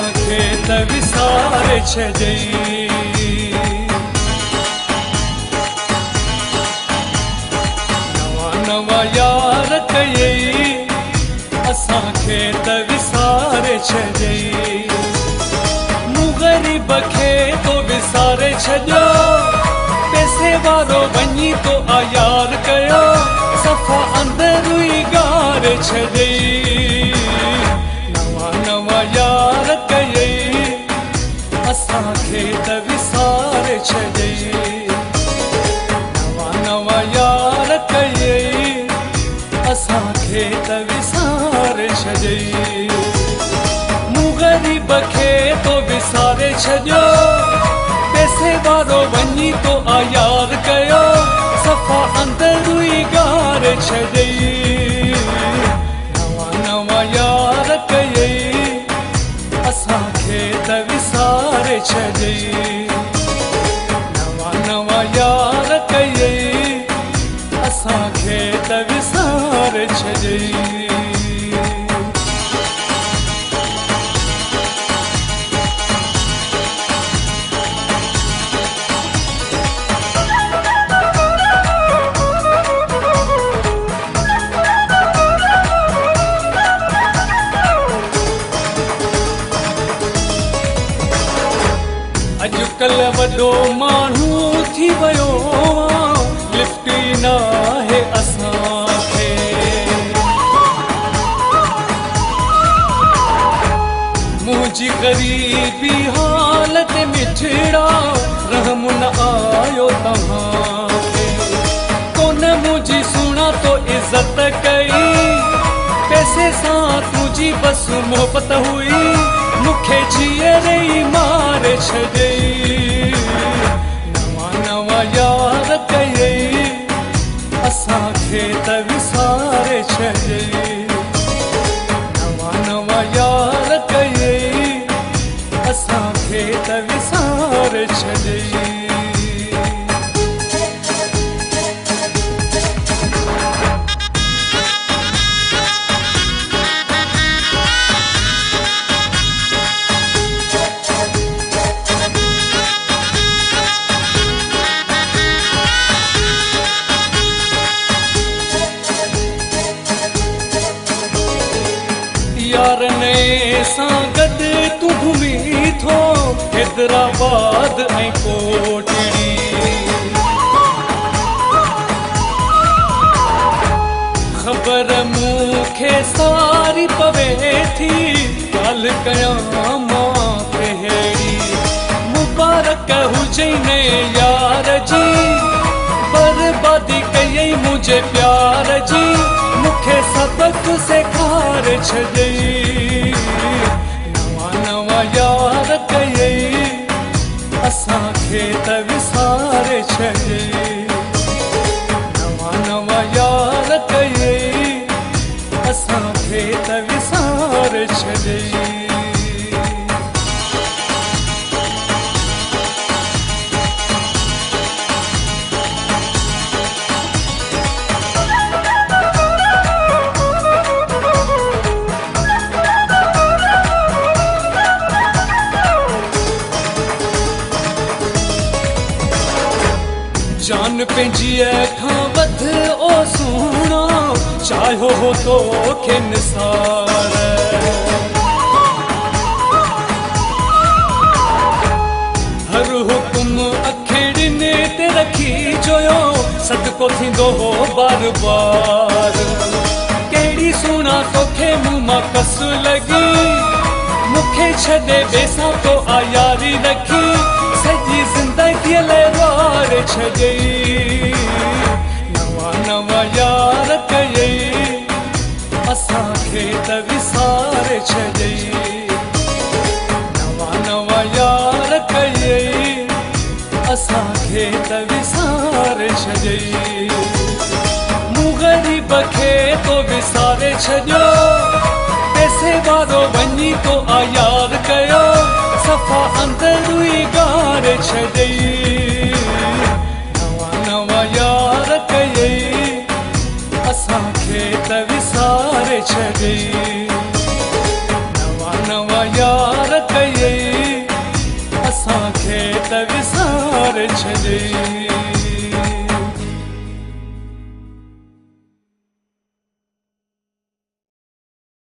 असांखे त विसारे छॾियईं। नवां नवां यार कयईं, असांखे त विसारे छॾियईं। मूं ग़रीब खे तो विसारे छॾियो, पैसे वारो वञी तो आयार कयो, सफ़ा अंदर ई गारे छॾियईं। नवां नवां यार कयईं, असांखे त विसारे छॾियईं। नवां नवां यार कयईं, असांखे त विसारे छॾियईं। मूं ग़रीब खे तो विसारे छॾियो, पैसे वारो वञी तो आयार कयो, सफ़ा अंदर ई गारे छॾियईं। नवां नवां यार कयईं, असांखे त विसारे छॾियईं। नवां नवां यार कयईं, असांखे त विसारे छॾियईं। अॼुकल्ह वॾो माण्हू थी वियो, लिफ्ट ई न आहे असांखे। मुंहिंजी ग़रीबी हालत मिठड़ा, रहम न आयो तव्हांखे। कोन मुंहिंजी सुणा तो इज़त कई, पैसे सां तुंहिंजी बसि मोहबत हुई, मूंखे जीअर ई मारे छॾियईं। नवां नवां यार कयईं, असांखे त विसारे छॾियईं। नवां नवां यार कयईं, असांखे त विसारे छॾियईं। यारने सां गॾु तूं घुमी थो, हैदराबाद ऐं कोटड़ी। ख़बर मूंखे सारी पवे थी, ॻाल्हि कयां मां कहिड़ी। मुबारक हुजईं यार जी, बर्बादी कयईं मुंहिंजे प्यार जी, मूंखे सबक सेखारे छॾियईं। नवां नवां यार कयईं, असांखे त विसारे छॾियईं। नवां नवां यार कयईं, असांखे त विसारे छॾियईं। जान पंहिंजी खां वध ओ सुहिणो, चाहियो हो तोखे निसार। हर हुकुम अखिड़ियुनि ते रखी जोयो, सदको थींदो हो बार बार। कहिड़ी सुहिणा तोखे मूं मां कस लॻी, मूंखे छॾे ॿिए तो आयारी रखी, सॼी ज़िंदगीअ लाइ वारे छॾियईं। नवां नवां यार कयईं, असांखे त विसारे छॾियईं। नवां नवां यार कयईं, असांखे त विसारे छॾियईं। मूं ग़रीब खे तो विसारे छॾियो, पैसे वारो वञी तो आयार कयो, सफ़ा अंदर ई गारे छॾियईं। नवां नवां यार कयईं, असांखे त विसारे छॾियईं। नवां नवां यार त विसारे छॾे।